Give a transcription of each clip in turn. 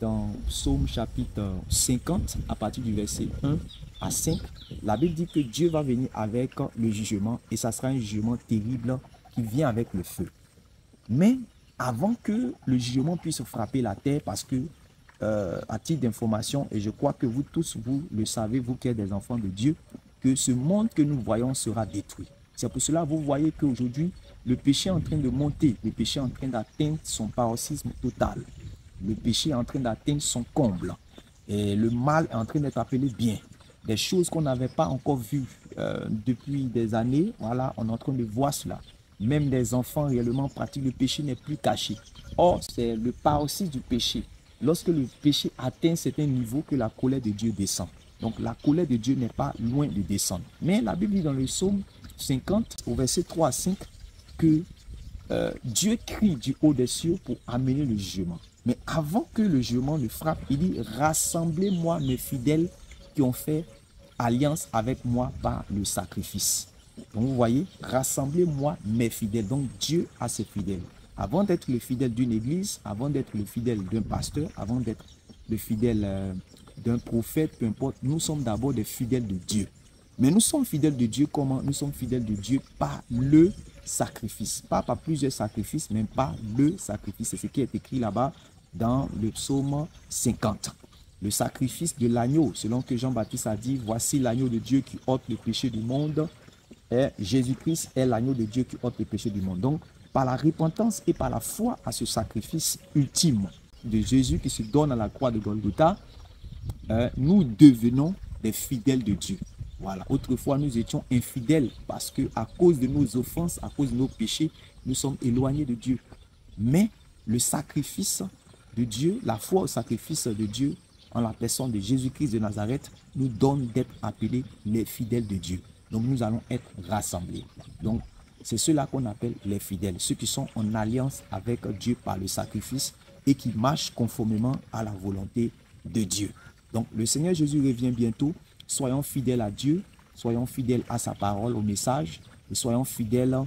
Dans Psaume chapitre 50, à partir du verset 1 à 5, la Bible dit que Dieu va venir avec le jugement et ça sera un jugement terrible qui vient avec le feu. Mais avant que le jugement puisse frapper la terre, parce que, à titre d'information, et je crois que vous tous, vous le savez, vous qui êtes des enfants de Dieu, que ce monde que nous voyons sera détruit. C'est pour cela que vous voyez qu'aujourd'hui, le péché est en train de monter, le péché est en train d'atteindre son paroxysme total. Le péché est en train d'atteindre son comble. Et le mal est en train d'être appelé bien. Des choses qu'on n'avait pas encore vues depuis des années, voilà, on est en train de voir cela. Même des enfants réellement pratiquent le péché n'est plus caché. Or, c'est le paroxysme du péché. Lorsque le péché atteint certain niveau que la colère de Dieu descend. Donc la colère de Dieu n'est pas loin de descendre. Mais la Bible dit dans le psaume 50, au verset 3 à 5, que Dieu crie du haut des cieux pour amener le jugement. Mais avant que le jugement ne frappe, il dit, rassemblez-moi mes fidèles qui ont fait alliance avec moi par le sacrifice. Donc vous voyez, rassemblez-moi mes fidèles. Donc Dieu a ses fidèles. Avant d'être le fidèle d'une église, avant d'être le fidèle d'un pasteur, avant d'être le fidèle d'un prophète, peu importe, nous sommes d'abord des fidèles de Dieu. Mais nous sommes fidèles de Dieu comment? Nous sommes fidèles de Dieu par le sacrifice. Pas par plusieurs sacrifices, mais par le sacrifice. C'est ce qui est écrit là-bas dans le psaume 50. Le sacrifice de l'agneau, selon que Jean-Baptiste a dit, voici l'agneau de Dieu qui ôte le péché du monde. Et Jésus-Christ est l'agneau de Dieu qui ôte le péché du monde. Donc, par la repentance et par la foi à ce sacrifice ultime de Jésus qui se donne à la croix de Golgotha, nous devenons des fidèles de Dieu. Voilà. Autrefois, nous étions infidèles parce que à cause de nos offenses, à cause de nos péchés, nous sommes éloignés de Dieu. Mais le sacrifice de Dieu, la foi au sacrifice de Dieu, en la personne de Jésus-Christ de Nazareth, nous donne d'être appelés les fidèles de Dieu. Donc nous allons être rassemblés. Donc c'est ceux-là qu'on appelle les fidèles, ceux qui sont en alliance avec Dieu par le sacrifice et qui marchent conformément à la volonté de Dieu. Donc le Seigneur Jésus revient bientôt. Soyons fidèles à Dieu, soyons fidèles à sa parole, au message, et soyons fidèles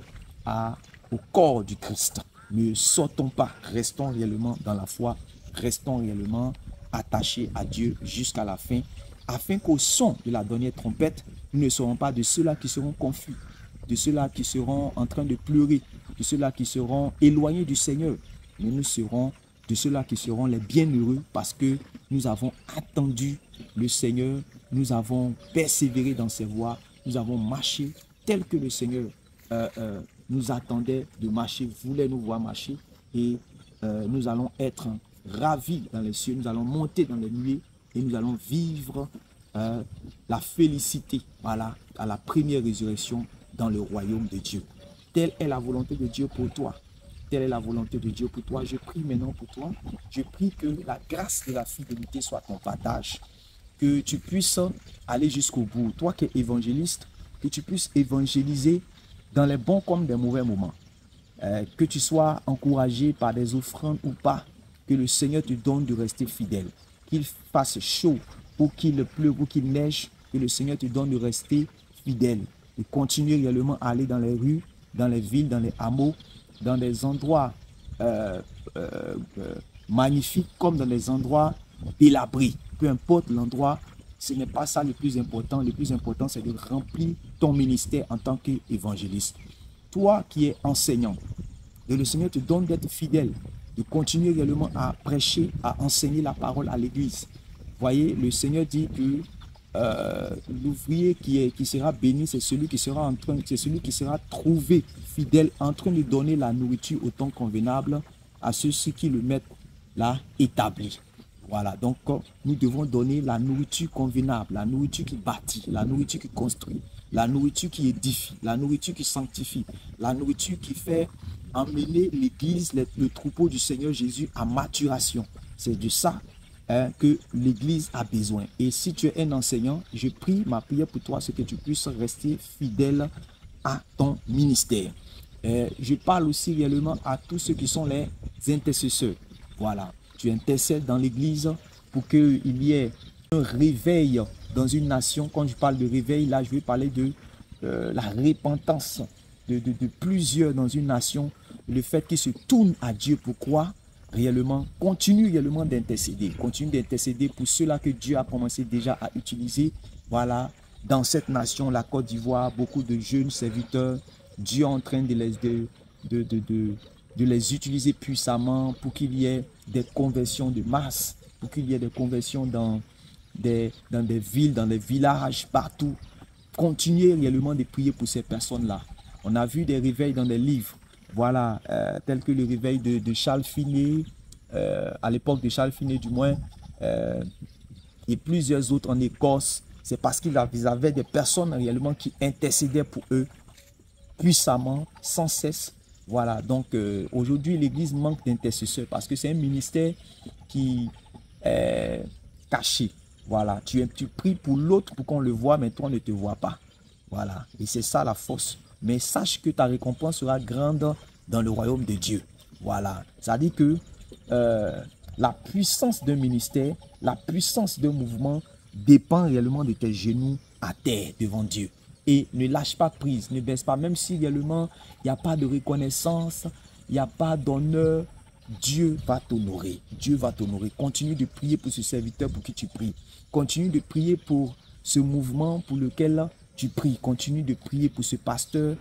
au corps du Christ. Ne sortons pas, restons réellement dans la foi, restons réellement attachés à Dieu jusqu'à la fin, afin qu'au son de la dernière trompette, nous ne serons pas de ceux-là qui seront confus, de ceux-là qui seront en train de pleurer, de ceux-là qui seront éloignés du Seigneur, mais nous serons de ceux-là qui seront les bienheureux parce que nous avons attendu le Seigneur, nous avons persévéré dans ses voies, nous avons marché tel que le Seigneur nous attendait de marcher, voulait nous voir marcher et nous allons être ravis dans les cieux, nous allons monter dans les nuées et nous allons vivre la félicité à la première résurrection dans le royaume de Dieu. Telle est la volonté de Dieu pour toi. Telle est la volonté de Dieu pour toi. Je prie maintenant pour toi. Je prie que la grâce de la fidélité soit ton partage. Que tu puisses aller jusqu'au bout. Toi qui es évangéliste, que tu puisses évangéliser dans les bons comme des mauvais moments. Que tu sois encouragé par des offrandes ou pas. Que le Seigneur te donne de rester fidèle. Qu'il fasse chaud ou qu'il pleuve ou qu'il neige. Que le Seigneur te donne de rester fidèle. Et continuer réellement à aller dans les rues, dans les villes, dans les hameaux, dans des endroits magnifiques comme dans des endroits délabrés. Peu importe l'endroit, ce n'est pas ça le plus important. Le plus important, c'est de remplir ton ministère en tant qu'évangéliste. Toi qui es enseignant, et le Seigneur te donne d'être fidèle, de continuer réellement à prêcher, à enseigner la parole à l'église. Voyez, le Seigneur dit que l'ouvrier qui sera béni, c'est celui qui sera trouvé fidèle en train de donner la nourriture au temps convenable à ceux-ci qui le mettent là établi. Voilà, donc nous devons donner la nourriture convenable, la nourriture qui bâtit, la nourriture qui construit, la nourriture qui édifie, la nourriture qui sanctifie, la nourriture qui fait emmener l'église, le troupeau du Seigneur Jésus à maturation. C'est de ça que l'Église a besoin. Et si tu es un enseignant, je prie, ma prière pour toi, c'est que tu puisses rester fidèle à ton ministère. Je parle aussi réellement à tous ceux qui sont les intercesseurs. Voilà, tu intercèdes dans l'Église pour qu'il y ait un réveil dans une nation. Quand je parle de réveil, là, je vais parler de la repentance de plusieurs dans une nation. Le fait qu'ils se tournent à Dieu. Pourquoi? réellement, continue réellement d'intercéder. Continue d'intercéder pour ceux-là que Dieu a commencé déjà à utiliser. Voilà, dans cette nation, la Côte d'Ivoire, beaucoup de jeunes serviteurs, Dieu est en train de les utiliser puissamment pour qu'il y ait des conversions de masse, pour qu'il y ait des conversions dans des villes, dans des villages, partout. Continuez réellement de prier pour ces personnes-là. On a vu des réveils dans des livres, voilà, tels que le réveil de Charles Finney, à l'époque de Charles Finney du moins, et plusieurs autres en Écosse. C'est parce qu'ils avaient des personnes réellement qui intercédaient pour eux puissamment, sans cesse. Voilà, donc aujourd'hui l'Église manque d'intercesseurs parce que c'est un ministère qui est caché. Voilà, tu pries pour l'autre pour qu'on le voit, mais toi on ne te voit pas. Voilà, et c'est ça la force. Mais sache que ta récompense sera grande dans le royaume de Dieu. Voilà, ça dit que la puissance d'un ministère, la puissance d'un mouvement dépend réellement de tes genoux à terre devant Dieu. Et ne lâche pas prise, ne baisse pas, même si réellement il n'y a pas de reconnaissance, il n'y a pas d'honneur, Dieu va t'honorer. Dieu va t'honorer. Continue de prier pour ce serviteur pour qui tu pries. Continue de prier pour ce mouvement pour lequel tu pries. Continue de prier pour ce pasteur,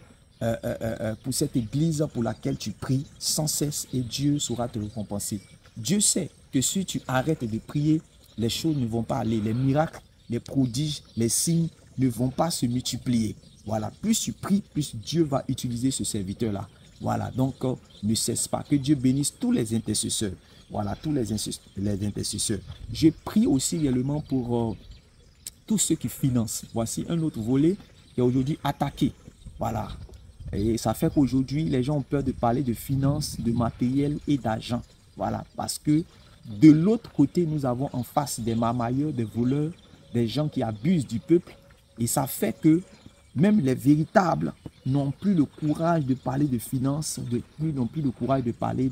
pour cette église pour laquelle tu pries sans cesse et Dieu saura te récompenser. Dieu sait que si tu arrêtes de prier, les choses ne vont pas aller. Les miracles, les prodiges, les signes ne vont pas se multiplier. Voilà, plus tu pries, plus Dieu va utiliser ce serviteur-là. Voilà, donc ne cesse pas. Que Dieu bénisse tous les intercesseurs. Voilà, tous les intercesseurs. Je prie aussi réellement pour tous ceux qui financent. Voici un autre volet qui est aujourd'hui attaqué. Voilà. Et ça fait qu'aujourd'hui, les gens ont peur de parler de finances, de matériel et d'argent. Voilà, parce que de l'autre côté, nous avons en face des marmailleurs, des voleurs, des gens qui abusent du peuple. Et ça fait que même les véritables n'ont plus le courage de parler de finances, n'ont plus le courage de parler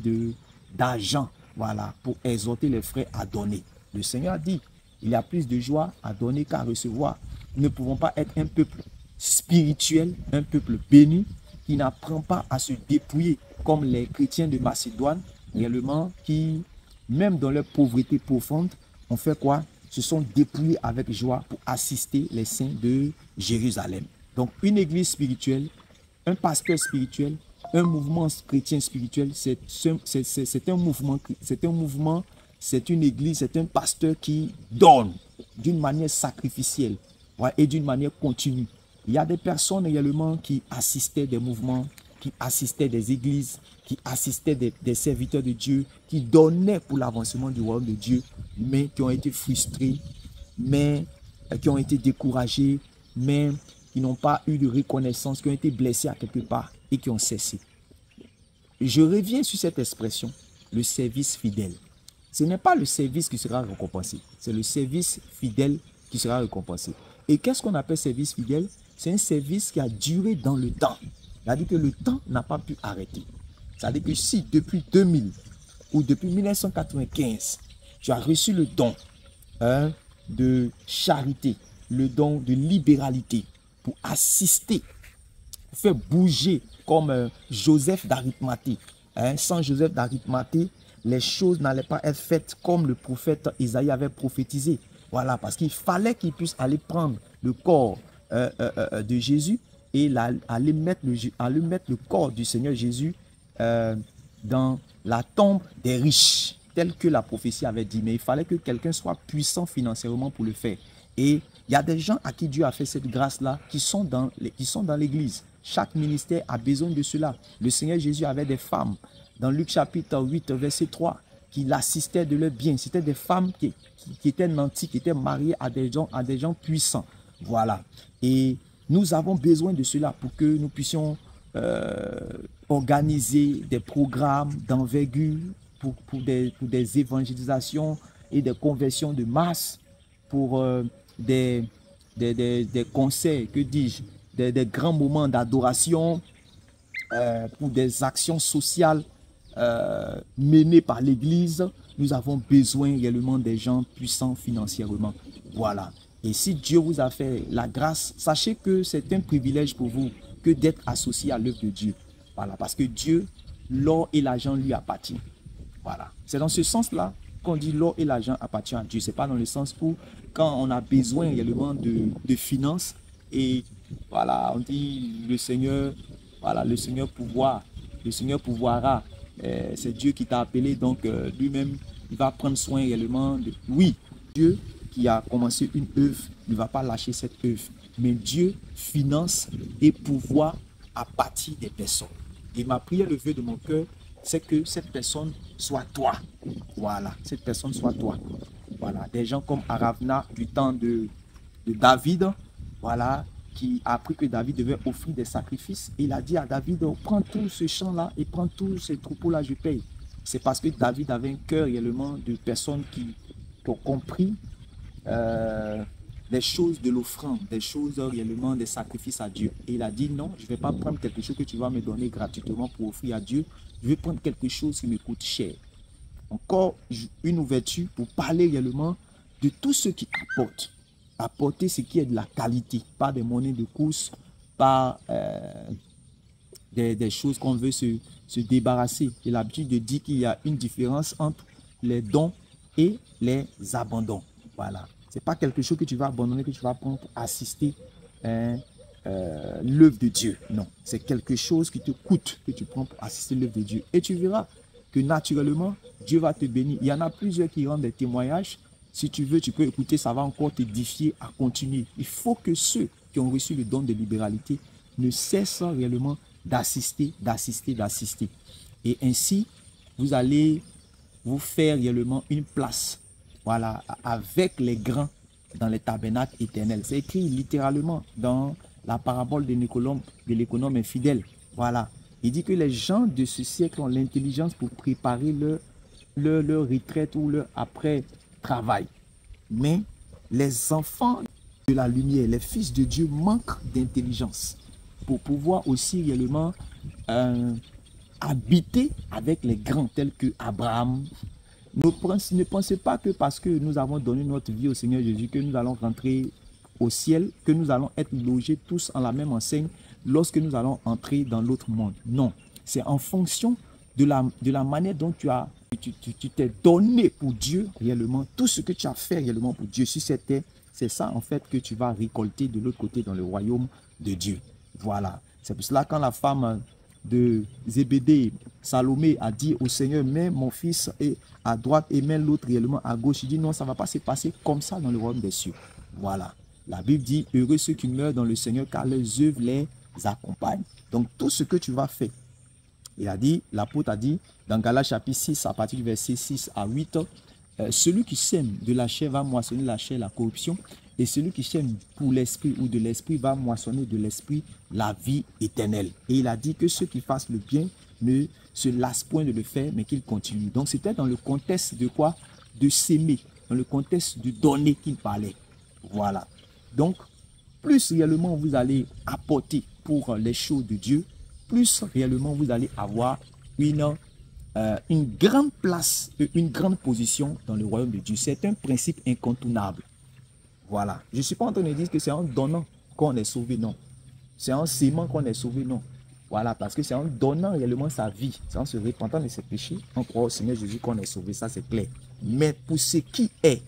d'argent, voilà, pour exhorter les frères à donner. Le Seigneur dit, il y a plus de joie à donner qu'à recevoir. Nous ne pouvons pas être un peuple spirituel, un peuple béni, qui n'apprend pas à se dépouiller comme les chrétiens de Macédoine, réellement, qui, même dans leur pauvreté profonde, ont fait quoi? Se sont dépouillés avec joie pour assister les saints de Jérusalem. Donc, une église spirituelle, un pasteur spirituel, un mouvement chrétien spirituel, c'est un mouvement, c'est une église, c'est un pasteur qui donne d'une manière sacrificielle, ouais, et d'une manière continue. Il y a des personnes également qui assistaient des mouvements, qui assistaient des églises, qui assistaient des serviteurs de Dieu, qui donnaient pour l'avancement du royaume de Dieu, mais qui ont été frustrés, mais qui ont été découragés, mais qui n'ont pas eu de reconnaissance, qui ont été blessés à quelque part et qui ont cessé. Je reviens sur cette expression, le service fidèle. Ce n'est pas le service qui sera récompensé, c'est le service fidèle qui sera récompensé. Et qu'est-ce qu'on appelle service fidèle? C'est un service qui a duré dans le temps. C'est-à-dire que le temps n'a pas pu arrêter. C'est-à-dire que si depuis 2000 ou depuis 1995, tu as reçu le don de charité, le don de libéralité pour assister, pour faire bouger comme Joseph d'Arimathée. Sans Joseph d'Arimathée, les choses n'allaient pas être faites comme le prophète Isaïe avait prophétisé. Voilà, parce qu'il fallait qu'il puisse aller prendre le corps de Jésus et aller mettre le corps du Seigneur Jésus dans la tombe des riches, tel que la prophétie avait dit. Mais il fallait que quelqu'un soit puissant financièrement pour le faire. Et il y a des gens à qui Dieu a fait cette grâce-là qui sont dans l'église. Chaque ministère a besoin de cela. Le Seigneur Jésus avait des femmes, dans Luc chapitre 8, verset 3, qui l'assistaient de leurs biens. C'était des femmes qui étaient nanties, qui étaient mariées à des gens puissants. Voilà. Et nous avons besoin de cela pour que nous puissions organiser des programmes d'envergure pour des évangélisations et des conversions de masse, pour des concerts, que dis-je, des grands moments d'adoration, pour des actions sociales menées par l'Église. Nous avons besoin réellement des gens puissants financièrement. Voilà. Et si Dieu vous a fait la grâce, sachez que c'est un privilège pour vous que d'être associé à l'œuvre de Dieu. Voilà, parce que Dieu, l'or et l'argent lui appartiennent. Voilà. C'est dans ce sens-là qu'on dit l'or et l'argent appartiennent à Dieu. Ce n'est pas dans le sens où quand on a besoin réellement de finances et voilà, on dit le Seigneur, voilà, le Seigneur pouvoira. C'est Dieu qui t'a appelé, donc lui-même, il va prendre soin réellement de... Oui, Dieu qui a commencé une œuvre ne va pas lâcher cette œuvre. Mais Dieu finance et pouvoir à partir des personnes. Et ma prière, le vœu de mon cœur, c'est que cette personne soit toi. Voilà, cette personne soit toi. Voilà, des gens comme Aravna du temps de David, voilà, qui a appris que David devait offrir des sacrifices. Et il a dit à David, prends tout ce champ-là et prends tous ces troupeaux-là, je paye. C'est parce que David avait un cœur réellement de personnes qui ont compris des choses de l'offrande, des choses réellement des sacrifices à Dieu. Et il a dit non, je ne vais pas prendre quelque chose que tu vas me donner gratuitement pour offrir à Dieu. Je vais prendre quelque chose qui me coûte cher. Encore une ouverture pour parler réellement de tout ce qui apporte. Apporter ce qui est de la qualité, pas des monnaies de course, pas des choses qu'on veut se débarrasser. J'ai l'habitude de dire qu'il y a une différence entre les dons et les abandons. Voilà. Ce n'est pas quelque chose que tu vas abandonner, que tu vas prendre pour assister l'œuvre de Dieu. Non, c'est quelque chose qui te coûte, que tu prends pour assister l'œuvre de Dieu. Et tu verras que naturellement, Dieu va te bénir. Il y en a plusieurs qui rendent des témoignages. Si tu veux, tu peux écouter, ça va encore t'édifier à continuer. Il faut que ceux qui ont reçu le don de libéralité ne cessent réellement d'assister. Et ainsi, vous allez vous faire réellement une place, voilà, avec les grands dans les tabernacles éternels. C'est écrit littéralement dans la parabole de l'économe infidèle. Voilà. Il dit que les gens de ce siècle ont l'intelligence pour préparer leur retraite ou leur après-travail. Mais les enfants de la lumière, les fils de Dieu manquent d'intelligence pour pouvoir aussi réellement habiter avec les grands tels que Abraham. Ne pensez pas que parce que nous avons donné notre vie au Seigneur Jésus que nous allons rentrer au ciel, que nous allons être logés tous en la même enseigne lorsque nous allons entrer dans l'autre monde. Non, c'est en fonction de la manière dont tu t'es donné pour Dieu réellement, tout ce que tu as fait réellement pour Dieu sur cette terre, c'est ça en fait que tu vas récolter de l'autre côté dans le royaume de Dieu. Voilà, c'est pour cela quand la femme de Zébédée, Salomé, a dit au Seigneur, mets mon fils à droite et mets l'autre réellement à gauche. Il dit non, ça ne va pas se passer comme ça dans le royaume des cieux. Voilà. La Bible dit, heureux ceux qui meurent dans le Seigneur, car leurs œuvres les accompagnent. Donc tout ce que tu vas faire, il a dit, l'apôtre a dit, dans Galates chapitre 6, à partir du verset 6 à 8, celui qui sème de la chair va moissonner la chair, la corruption, et celui qui sème pour l'esprit ou de l'esprit va moissonner de l'esprit la vie éternelle. Et il a dit que ceux qui fassent le bien ne se lassent point de le faire, mais qu'ils continuent. Donc c'était dans le contexte de quoi? De s'aimer, dans le contexte de donner qu'il parlait. Voilà. Donc, plus réellement vous allez apporter pour les choses de Dieu, plus réellement vous allez avoir une grande place, une grande position dans le royaume de Dieu. C'est un principe incontournable. Voilà. Je ne suis pas en train de dire que c'est en donnant qu'on est sauvé, non. C'est en s'aimant qu'on est sauvé, non. Voilà, parce que c'est en donnant réellement sa vie, c'est en se repentant de ses péchés, on croit au Seigneur Jésus qu'on est sauvé, ça c'est clair. Mais pour ce qui est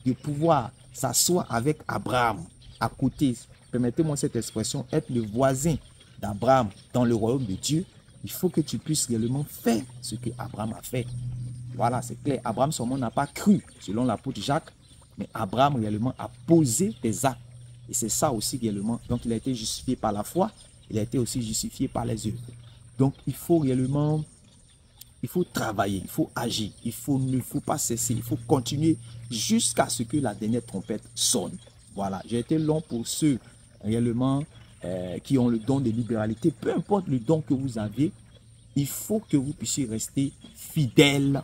de pouvoir s'asseoir avec Abraham à côté, permettez-moi cette expression, être le voisin d'Abraham dans le royaume de Dieu, il faut que tu puisses réellement faire ce que Abraham a fait. Voilà, c'est clair. Abraham seulement n'a pas cru, selon l'apôtre Jacques, mais Abraham réellement a posé des actes. Et c'est ça aussi réellement. Donc il a été justifié par la foi, il a été aussi justifié par les œuvres. Donc il faut réellement, il faut travailler, il faut agir, il ne faut pas cesser, il faut continuer jusqu'à ce que la dernière trompette sonne. Voilà, j'ai été long pour ceux réellement qui ont le don de libéralité. Peu importe le don que vous avez, il faut que vous puissiez rester fidèle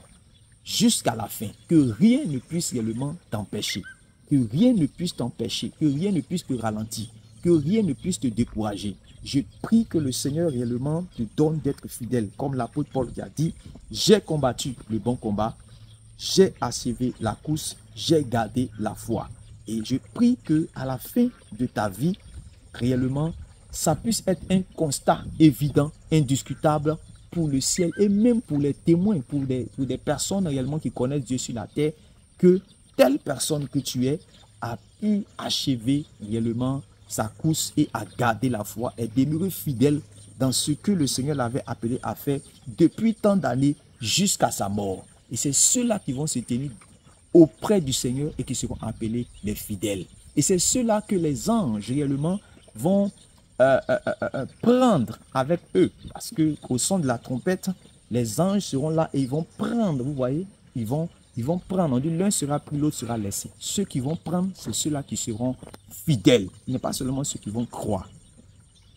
jusqu'à la fin. Que rien ne puisse réellement t'empêcher. Que rien ne puisse t'empêcher. Que rien ne puisse te ralentir. Que rien ne puisse te décourager. Je prie que le Seigneur réellement te donne d'être fidèle. Comme l'apôtre Paul qui a dit, j'ai combattu le bon combat. J'ai achevé la course. J'ai gardé la foi. Et je prie que à la fin de ta vie, réellement, ça puisse être un constat évident, indiscutable, pour le ciel et même pour les témoins, pour des personnes réellement qui connaissent Dieu sur la terre, que telle personne que tu es a pu achever réellement sa course et a gardé la foi et demeurer fidèle dans ce que le Seigneur l'avait appelé à faire depuis tant d'années jusqu'à sa mort. Et c'est ceux-là qui vont se tenir auprès du Seigneur et qui seront appelés les fidèles. Et c'est ceux-là que les anges réellement vont prendre avec eux. Parce qu'au son de la trompette, les anges seront là et ils vont prendre, vous voyez, ils vont prendre. On dit l'un sera pris, l'autre sera laissé. Ceux qui vont prendre, c'est ceux-là qui seront fidèles. Il n'est pas seulement ceux qui vont croire,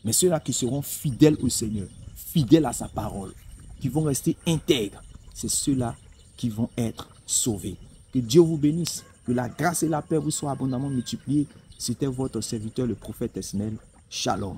mais ceux-là qui seront fidèles au Seigneur, fidèles à sa parole, qui vont rester intègres. C'est ceux-là qui vont être sauvés. Que Dieu vous bénisse. Que la grâce et la paix vous soient abondamment multipliées. C'était votre serviteur, le prophète Esmel. Shalom.